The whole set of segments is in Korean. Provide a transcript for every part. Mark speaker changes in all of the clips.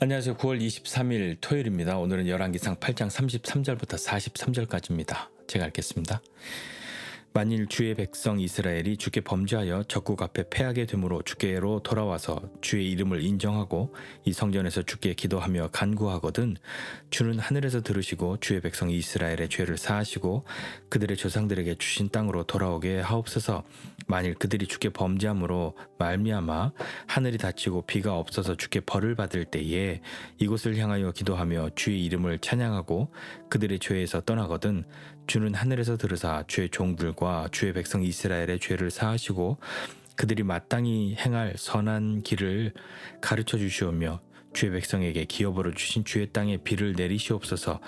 Speaker 1: 안녕하세요. 9월 23일 토요일입니다. 오늘은 열왕기상 8장 33절부터 43절까지입니다. 제가 읽겠습니다. 만일 주의 백성 이스라엘이 주께 범죄하여 적국 앞에 패하게 되므로 주께로 돌아와서 주의 이름을 인정하고 이 성전에서 주께 기도하며 간구하거든 주는 하늘에서 들으시고 주의 백성 이스라엘의 죄를 사하시고 그들의 조상들에게 주신 땅으로 돌아오게 하옵소서. 만일 그들이 주께 범죄함으로 말미암아 하늘이 닫히고 비가 없어서 주께 벌을 받을 때에 이곳을 향하여 기도하며 주의 이름을 찬양하고 그들의 죄에서 떠나거든 주는 하늘에서 들으사 주의 종들과 주의 백성 이스라엘의 죄를 사하시고 그들이 마땅히 행할 선한 길을 가르쳐 주시오며 주의 백성에게 기업으로 주신 주의 땅에 비를 내리시옵소서.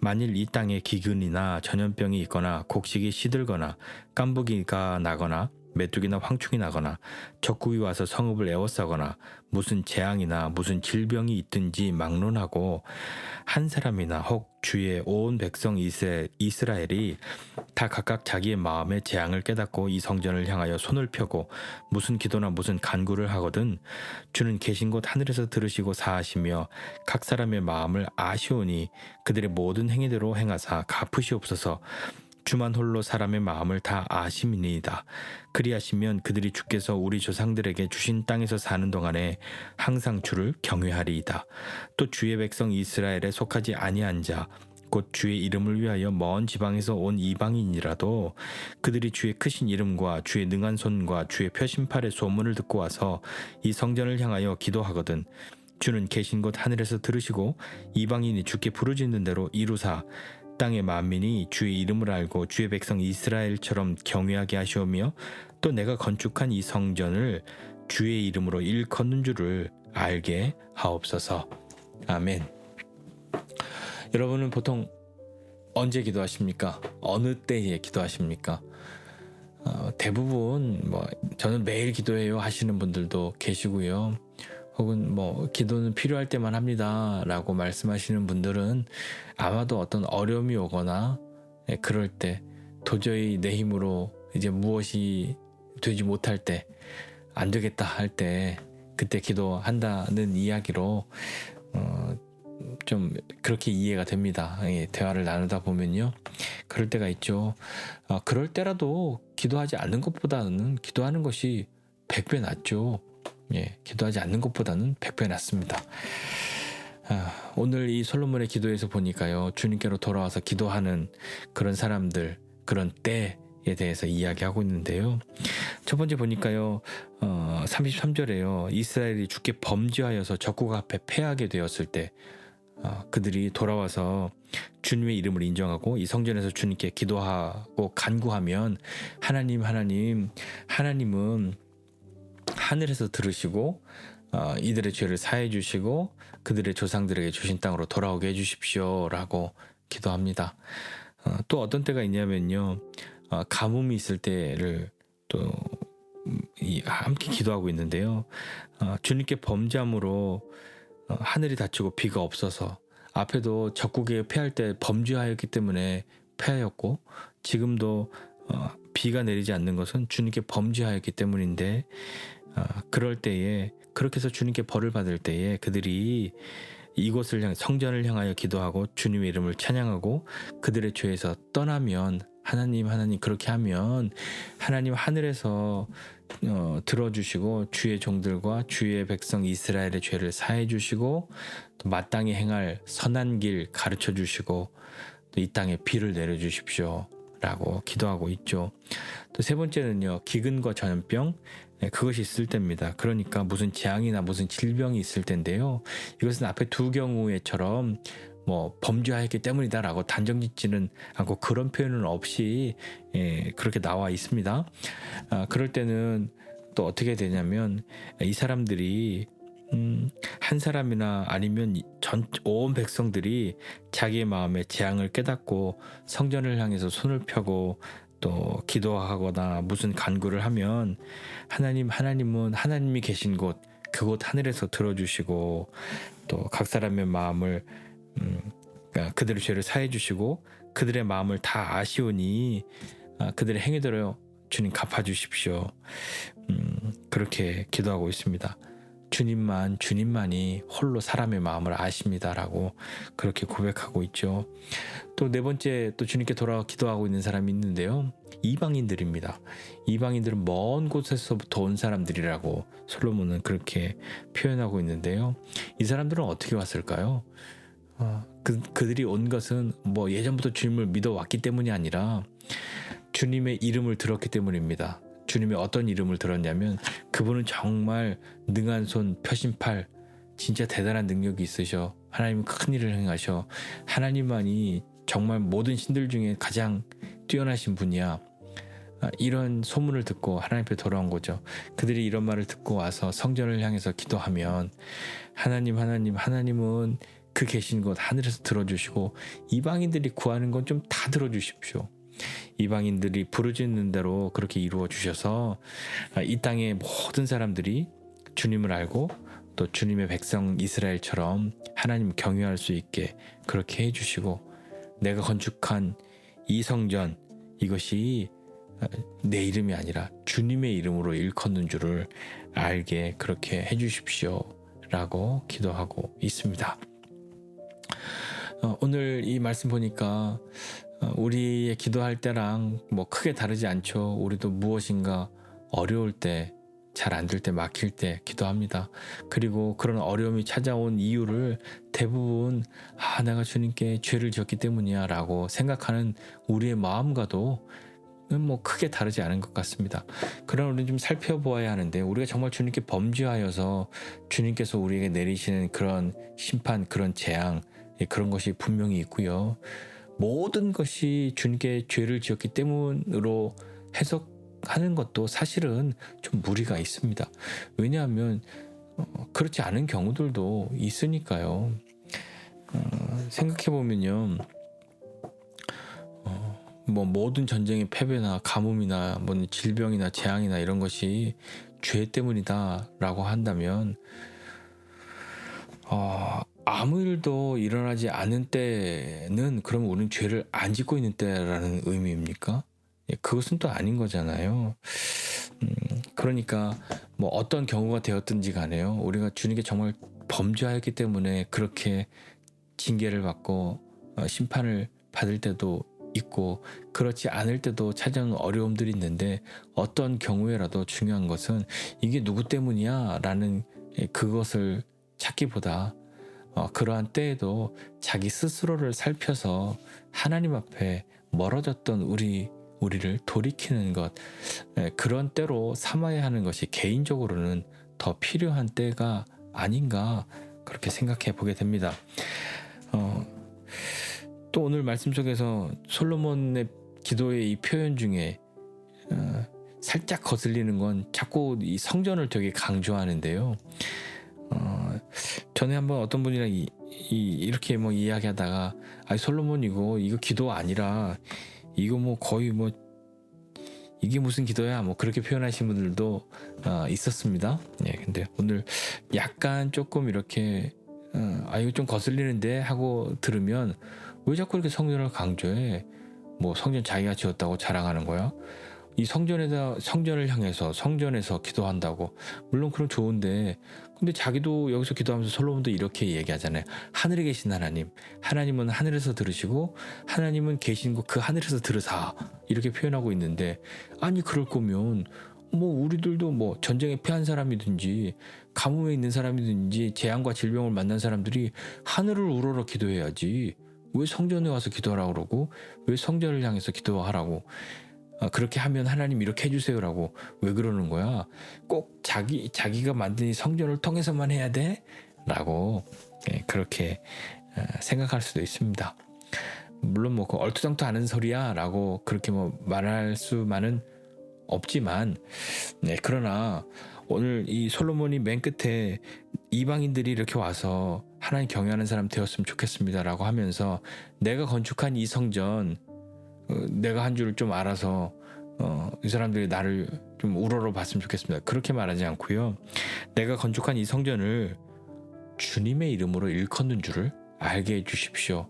Speaker 1: 만일 이 땅에 기근이나 전염병이 있거나 곡식이 시들거나 깐부기가 나거나 메뚜기나 황충이 나거나 적국이 와서 성읍을 에워싸거나 무슨 재앙이나 무슨 질병이 있든지 막론하고 한 사람이나 혹 주의 온 백성 이스라엘이 다 각각 자기의 마음의 재앙을 깨닫고 이 성전을 향하여 손을 펴고 무슨 기도나 무슨 간구를 하거든 주는 계신 곳 하늘에서 들으시고 사하시며 각 사람의 마음을 아시오니 그들의 모든 행위대로 행하사 갚으시옵소서. 주만 홀로 사람의 마음을 다 아심이니이다. 그리하시면 그들이 주께서 우리 조상들에게 주신 땅에서 사는 동안에 항상 주를 경외하리이다. 또 주의 백성 이스라엘에 속하지 아니한 자 곧 주의 이름을 위하여 먼 지방에서 온 이방인이라도 그들이 주의 크신 이름과 주의 능한 손과 주의 표심팔의 소문을 듣고 와서 이 성전을 향하여 기도하거든 주는 계신 곳 하늘에서 들으시고 이방인이 주께 부르짖는 대로 이루사 땅의 만민이 주의 이름을 알고 주의 백성 이스라엘처럼 경외하게 하시오며 또 내가 건축한 이 성전을 주의 이름으로 일컫는 줄을 알게 하옵소서. 아멘. 여러분은 보통 언제 기도하십니까? 어느 때에 기도하십니까? 대부분 저는 매일 기도해요 하시는 분들도 계시고요. 혹은 기도는 필요할 때만 합니다 라고 말씀하시는 분들은 아마도 어떤 어려움이 오거나 그럴 때 도저히 내 힘으로 이제 무엇이 되지 못할 때 안 되겠다 할 때 그때 기도한다는 이야기로 좀 그렇게 이해가 됩니다. 대화를 나누다 보면요. 그럴 때가 있죠. 그럴 때라도 기도하지 않는 것보다는 기도하는 것이 100배 낫죠. 기도하지 않는 것보다는 100배 낫습니다. 오늘 이 솔로몬의 기도에서 보니까요. 주님께로 돌아와서 기도하는 그런 사람들, 그런 때에 대해서 이야기하고 있는데요. 첫 번째 보니까요. 33절에요. 이스라엘이 주께 범죄하여서 적국 앞에 패하게 되었을 때 그들이 돌아와서 주님의 이름을 인정하고 이 성전에서 주님께 기도하고 간구하면 하나님은 하늘에서 들으시고 이들의 죄를 사해 주시고 그들의 조상들에게 주신 땅으로 돌아오게 해 주십시오 라고 기도합니다. 또 어떤 때가 있냐면요. 가뭄이 있을 때를 또 함께 기도하고 있는데요. 주님께 범죄함으로 하늘이 닫히고 비가 없어서 앞에도 적국에 패할 때 범죄하였기 때문에 패하였고 지금도 비가 내리지 않는 것은 주님께 범죄하였기 때문인데 그럴 때에 그렇게 해서 주님께 벌을 받을 때에 그들이 이곳을 향해 성전을 향하여 기도하고 주님의 이름을 찬양하고 그들의 죄에서 떠나면 하나님 그렇게 하면 하나님 하늘에서 들어주시고 주의 종들과 주의 백성 이스라엘의 죄를 사해 주시고 또 마땅히 행할 선한 길 가르쳐 주시고 또 이 땅에 비를 내려 주십시오 라고 기도하고 있죠. 또 세 번째는요. 기근과 전염병 그것이 있을 때입니다. 그러니까 무슨 재앙이나 무슨 질병이 있을 텐데요. 이것은 앞에 두 경우에처럼 범죄하였기 때문이다라고 단정짓지는 않고 그런 표현은 없이 그렇게 나와 있습니다. 그럴 때는 또 어떻게 되냐면 이 사람들이 한 사람이나 아니면 온 백성들이 자기의 마음의 재앙을 깨닫고 성전을 향해서 손을 펴고 또 기도하거나 무슨 간구를 하면 하나님은 하나님이 계신 곳 그곳 하늘에서 들어주시고 또 각 사람의 마음을 그들의 죄를 사해 주시고 그들의 마음을 다 아시오니 그들의 행위대로 주님 갚아주십시오. 그렇게 기도하고 있습니다. 주님만이 홀로 사람의 마음을 아십니다라고 그렇게 고백하고 있죠. 또 네 번째, 또 주님께 돌아와 기도하고 있는 사람이 있는데요. 이방인들입니다. 이방인들은 먼 곳에서부터 온 사람들이라고 솔로몬은 그렇게 표현하고 있는데요. 이 사람들은 어떻게 왔을까요? 그들이 온 것은 뭐 예전부터 주님을 믿어왔기 때문이 아니라 주님의 이름을 들었기 때문입니다. 주님의 어떤 이름을 들었냐면 그분은 정말 능한 손, 표심팔, 진짜 대단한 능력이 있으셔. 하나님은 큰 일을 행하셔. 하나님만이 정말 모든 신들 중에 가장 뛰어나신 분이야. 이런 소문을 듣고 하나님 앞에 돌아온 거죠. 그들이 이런 말을 듣고 와서 성전을 향해서 기도하면 하나님은 그 계신 곳 하늘에서 들어주시고 이방인들이 구하는 건 좀 다 들어주십시오. 이방인들이 부르짖는 대로 그렇게 이루어 주셔서 이 땅의 모든 사람들이 주님을 알고 또 주님의 백성 이스라엘처럼 하나님 경외할 수 있게 그렇게 해주시고 내가 건축한 이 성전 이것이 내 이름이 아니라 주님의 이름으로 일컫는 줄을 알게 그렇게 해주십시오 라고 기도하고 있습니다. 오늘 이 말씀 보니까 우리의 기도할 때랑 뭐 크게 다르지 않죠. 우리도 무엇인가 어려울 때, 잘 안 될 때, 막힐 때 기도합니다. 그리고 그런 어려움이 찾아온 이유를 대부분 내가 주님께 죄를 지었기 때문이야 라고 생각하는 우리의 마음과도 뭐 크게 다르지 않은 것 같습니다. 그러나 우리는 좀 살펴보아야 하는데 우리가 정말 주님께 범죄하여서 주님께서 우리에게 내리시는 그런 심판, 그런 재앙, 그런 것이 분명히 있고요. 모든 것이 주님께 죄를 지었기 때문으로 해석하는 것도 사실은 좀 무리가 있습니다. 왜냐하면 그렇지 않은 경우들도 있으니까요. 생각해보면요. 뭐 모든 전쟁의 패배나 가뭄이나 뭐 질병이나 재앙이나 이런 것이 죄 때문이다라고 한다면 아무 일도 일어나지 않은 때는 그럼 우리는 죄를 안 짓고 있는 때라는 의미입니까? 그것은 또 아닌 거잖아요. 그러니까 뭐 어떤 경우가 되었든지 간에요. 우리가 주님께 정말 범죄하였기 때문에 그렇게 징계를 받고 심판을 받을 때도 있고 그렇지 않을 때도 찾아오는 어려움들이 있는데 어떤 경우에라도 중요한 것은 이게 누구 때문이야 라는 그것을 찾기보다 그러한 때에도 자기 스스로를 살펴서 하나님 앞에 멀어졌던 우리를 돌이키는 것, 그런 때로 삼아야 하는 것이 개인적으로는 더 필요한 때가 아닌가 그렇게 생각해 보게 됩니다. 또 오늘 말씀 속에서 솔로몬의 기도의 이 표현 중에 살짝 거슬리는 건 자꾸 이 성전을 되게 강조하는데요. 전에 한번 어떤 분이랑 이렇게 뭐 이야기하다가 솔로몬 이거 기도 아니라 이거 뭐 거의 뭐 이게 무슨 기도야 뭐 그렇게 표현하신 분들도 있었습니다. 근데 오늘 약간 조금 이렇게 이거 좀 거슬리는데 하고 들으면 왜 자꾸 이렇게 성전을 강조해? 뭐 성전 자기가 지었다고 자랑하는 거야? 이 성전을 향해서 성전에서 기도한다고 물론 그럼 좋은데 근데 자기도 여기서 기도하면서 솔로몬도 이렇게 얘기하잖아요. 하늘에 계신 하나님은 하늘에서 들으시고 하나님은 계신 곳 그 하늘에서 들으사 이렇게 표현하고 있는데 아니 그럴 거면 뭐 우리들도 뭐 전쟁에 패한 사람이든지 가뭄에 있는 사람이든지 재앙과 질병을 만난 사람들이 하늘을 우러러 기도해야지 왜 성전에 와서 기도하라고 그러고 왜 성전을 향해서 기도하라고 그렇게 하면 하나님 이렇게 해주세요라고 왜 그러는 거야? 꼭 자기가 만든 이 성전을 통해서만 해야 돼? 라고 그렇게 생각할 수도 있습니다. 물론 뭐 얼토당토하는 소리야 라고 그렇게 뭐 말할 수만은 없지만 그러나 오늘 이 솔로몬이 맨 끝에 이방인들이 이렇게 와서 하나님 경외하는 사람 되었으면 좋겠습니다 라고 하면서 내가 건축한 이 성전 내가 한 줄을 좀 알아서 이 사람들이 나를 좀 우러러 봤으면 좋겠습니다. 그렇게 말하지 않고요. 내가 건축한 이 성전을 주님의 이름으로 일컫는 줄을 알게 해주십시오.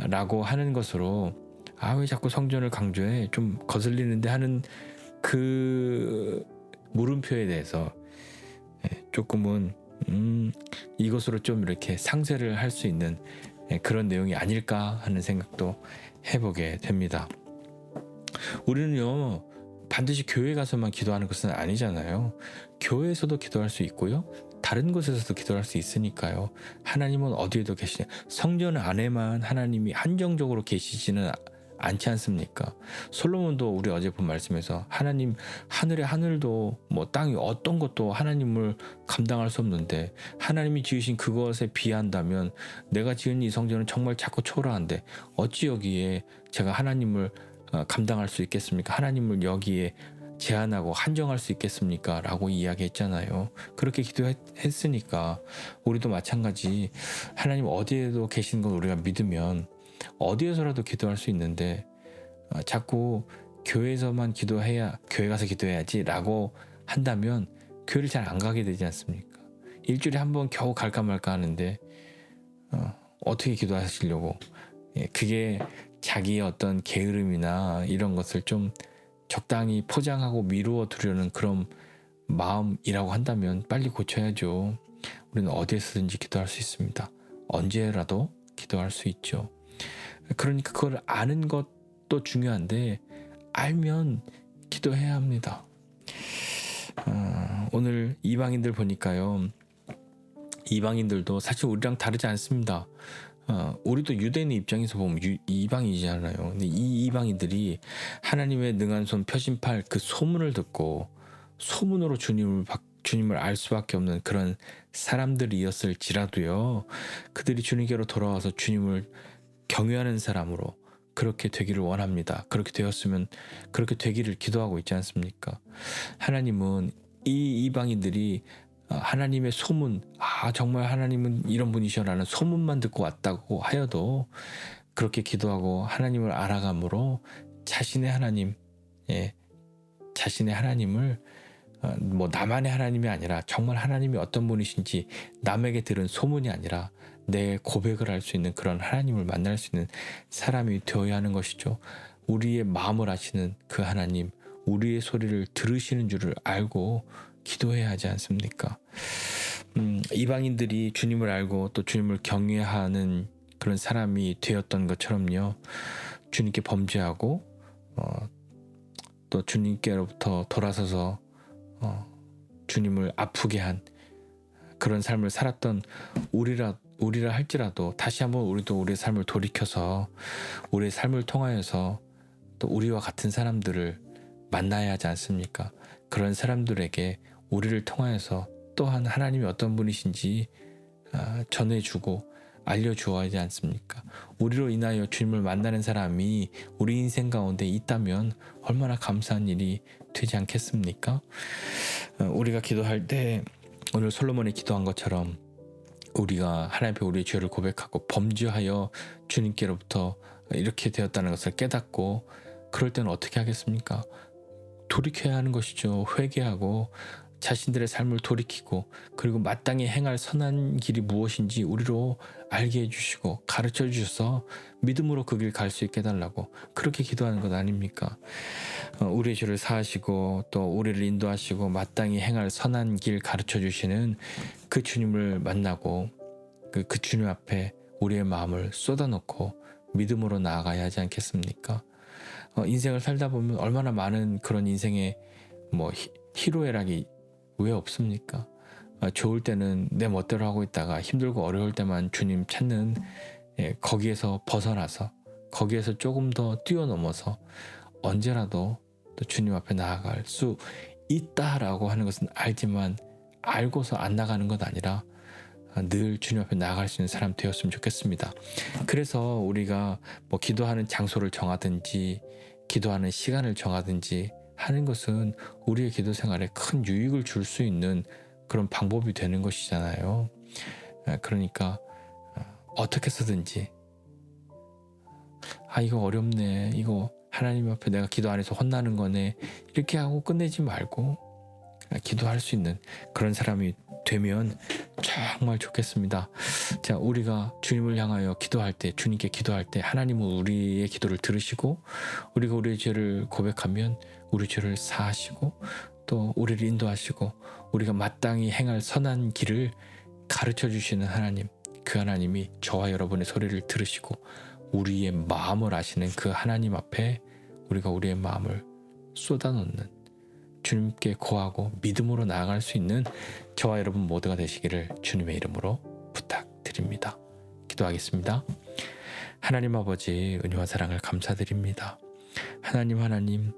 Speaker 1: 라고 하는 것으로 왜 자꾸 성전을 강조해 좀 거슬리는데 하는 그 물음표에 대해서 조금은 이것으로 좀 이렇게 상쇄를 할 수 있는 그런 내용이 아닐까 하는 생각도 해보게 됩니다. 우리는요 반드시 교회 가서만 기도하는 것은 아니잖아요. 교회에서도 기도할 수 있고요, 다른 곳에서도 기도할 수 있으니까요. 하나님은 어디에도 계시냐, 성전 안에만 하나님이 한정적으로 계시지는 않지 않습니까? 솔로몬도 우리 어제 본 말씀에서 하나님, 하늘의 하늘도 뭐 땅이 어떤 것도 하나님을 감당할 수 없는데 하나님이 지으신 그것에 비한다면 내가 지은 이 성전은 정말 작고 초라한데 어찌 여기에 제가 하나님을 감당할 수 있겠습니까? 하나님을 여기에 제한하고 한정할 수 있겠습니까? 라고 이야기했잖아요. 그렇게 기도했으니까 우리도 마찬가지 하나님 어디에도 계신 걸 우리가 믿으면 어디에서라도 기도할 수 있는데 자꾸 교회에서만 기도해야, 교회 가서 기도해야지 라고 한다면 교회를 잘 안 가게 되지 않습니까? 일주일에 한 번 겨우 갈까 말까 하는데 어떻게 기도하시려고, 그게 자기의 어떤 게으름이나 이런 것을 좀 적당히 포장하고 미루어 두려는 그런 마음이라고 한다면 빨리 고쳐야죠. 우리는 어디에서든지 기도할 수 있습니다. 언제라도 기도할 수 있죠. 그러니까 그걸 아는 것도 중요한데 알면 기도해야 합니다. 오늘 이방인들 보니까요, 이방인들도 사실 우리랑 다르지 않습니다. 우리도 유대인 입장에서 보면 이방이잖아요. 근데 이 이방인들이 하나님의 능한 손 펴진 팔 그 소문을 듣고 소문으로 주님을 알 수밖에 없는 그런 사람들이었을지라도요, 그들이 주님께로 돌아와서 주님을 경외하는 사람으로 그렇게 되기를 원합니다. 그렇게 되었으면 그렇게 되기를 기도하고 있지 않습니까? 하나님은 이 이방인들이 하나님의 소문, 정말 하나님은 이런 분이셔라는 소문만 듣고 왔다고 하여도 그렇게 기도하고 하나님을 알아감으로 자신의 하나님, 자신의 하나님을 뭐 나만의 하나님이 아니라 정말 하나님이 어떤 분이신지 남에게 들은 소문이 아니라 내 고백을 할 수 있는 그런 하나님을 만날 수 있는 사람이 되어야 하는 것이죠. 우리의 마음을 아시는 그 하나님, 우리의 소리를 들으시는 줄을 알고 기도해야 하지 않습니까? 이방인들이 주님을 알고 또 주님을 경외하는 그런 사람이 되었던 것처럼요, 주님께 범죄하고 또 주님께로부터 돌아서서 주님을 아프게 한 그런 삶을 살았던 우리라 할지라도 다시 한번 우리도 우리의 삶을 돌이켜서 우리의 삶을 통하여서 또 우리와 같은 사람들을 만나야 하지 않습니까? 그런 사람들에게 우리를 통하여서 또한 하나님이 어떤 분이신지 전해주고 알려주어야 하지 않습니까? 우리로 인하여 주님을 만나는 사람이 우리 인생 가운데 있다면 얼마나 감사한 일이 되지 않겠습니까? 우리가 기도할 때 오늘 솔로몬이 기도한 것처럼 우리가 하나님 앞에 우리의 죄를 고백하고 범죄하여 주님께로부터 이렇게 되었다는 것을 깨닫고 그럴 때는 어떻게 하겠습니까? 돌이켜야 하는 것이죠. 회개하고 자신들의 삶을 돌이키고 그리고 마땅히 행할 선한 길이 무엇인지 우리로 알게 해주시고 가르쳐 주셔서 믿음으로 그 길 갈 수 있게 해달라고 그렇게 기도하는 것 아닙니까? 우리의 죄를 사하시고 또 우리를 인도하시고 마땅히 행할 선한 길 가르쳐 주시는 그 주님을 만나고 그 주님 앞에 우리의 마음을 쏟아놓고 믿음으로 나아가야 하지 않겠습니까? 인생을 살다 보면 얼마나 많은 그런 인생의 뭐 희로애락이 왜 없습니까? 좋을 때는 내 멋대로 하고 있다가 힘들고 어려울 때만 주님 찾는, 거기에서 벗어나서 거기에서 조금 더 뛰어넘어서 언제라도 또 주님 앞에 나아갈 수 있다라고 하는 것은 알지만 알고서 안 나가는 것 아니라 늘 주님 앞에 나아갈 수 있는 사람 되었으면 좋겠습니다. 그래서 우리가 뭐 기도하는 장소를 정하든지 기도하는 시간을 정하든지 하는 것은 우리의 기도 생활에 큰 유익을 줄 수 있는 그런 방법이 되는 것이잖아요. 그러니까 어떻게 해서든지 이거 어렵네, 이거 하나님 앞에 내가 기도 안 해서 혼나는 거네, 이렇게 하고 끝내지 말고 기도할 수 있는 그런 사람이 되면 정말 좋겠습니다. 자, 우리가 주님을 향하여 기도할 때, 주님께 기도할 때 하나님은 우리의 기도를 들으시고 우리가 우리의 죄를 고백하면 우리 죄를 사하시고 또 우리를 인도하시고 우리가 마땅히 행할 선한 길을 가르쳐 주시는 하나님, 그 하나님이 저와 여러분의 소리를 들으시고 우리의 마음을 아시는 그 하나님 앞에 우리가 우리의 마음을 쏟아놓는, 주님께 고하고 믿음으로 나아갈 수 있는 저와 여러분 모두가 되시기를 주님의 이름으로 부탁드립니다. 기도하겠습니다. 하나님 아버지, 은혜와 사랑을 감사드립니다. 하나님,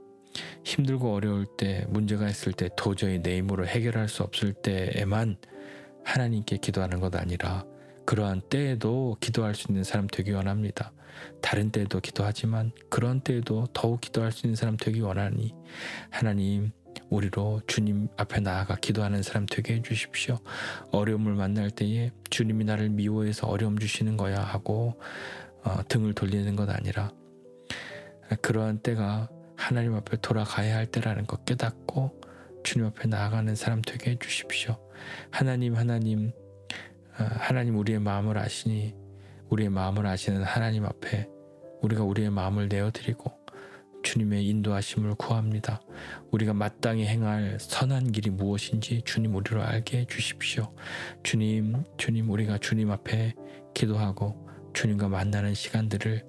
Speaker 1: 힘들고 어려울 때, 문제가 있을 때, 도저히 내 힘으로 해결할 수 없을 때에만 하나님께 기도하는 것 아니라 그러한 때에도 기도할 수 있는 사람 되기 원합니다. 다른 때에도 기도하지만 그런 때에도 더욱 기도할 수 있는 사람 되기 원하니 하나님, 우리로 주님 앞에 나아가 기도하는 사람 되게 해주십시오. 어려움을 만날 때에 주님이 나를 미워해서 어려움 주시는 거야 하고 등을 돌리는 것 아니라 그러한 때가 하나님 앞에 돌아가야 할 때라는 것 깨닫고 주님 앞에 나아가는 사람 되게 해주십시오. 하나님, 우리의 마음을 아시니 우리의 마음을 아시는 하나님 앞에 우리가 우리의 마음을 내어드리고 주님의 인도하심을 구합니다. 우리가 마땅히 행할 선한 길이 무엇인지 주님 우리로 알게 해주십시오. 주님, 우리가 주님 앞에 기도하고 주님과 만나는 시간들을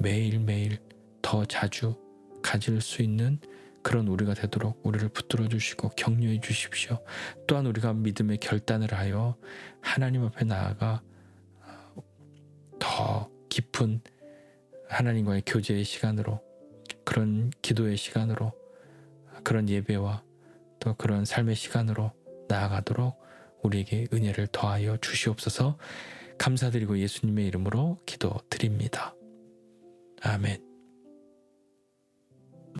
Speaker 1: 매일매일 더 자주 가질 수 있는 그런 우리가 되도록 우리를 붙들어 주시고 격려해 주십시오. 또한 우리가 믿음의 결단을 하여 하나님 앞에 나아가 더 깊은 하나님과의 교제의 시간으로, 그런 기도의 시간으로, 그런 예배와 또 그런 삶의 시간으로 나아가도록 우리에게 은혜를 더하여 주시옵소서. 감사드리고 예수님의 이름으로 기도드립니다. 아멘.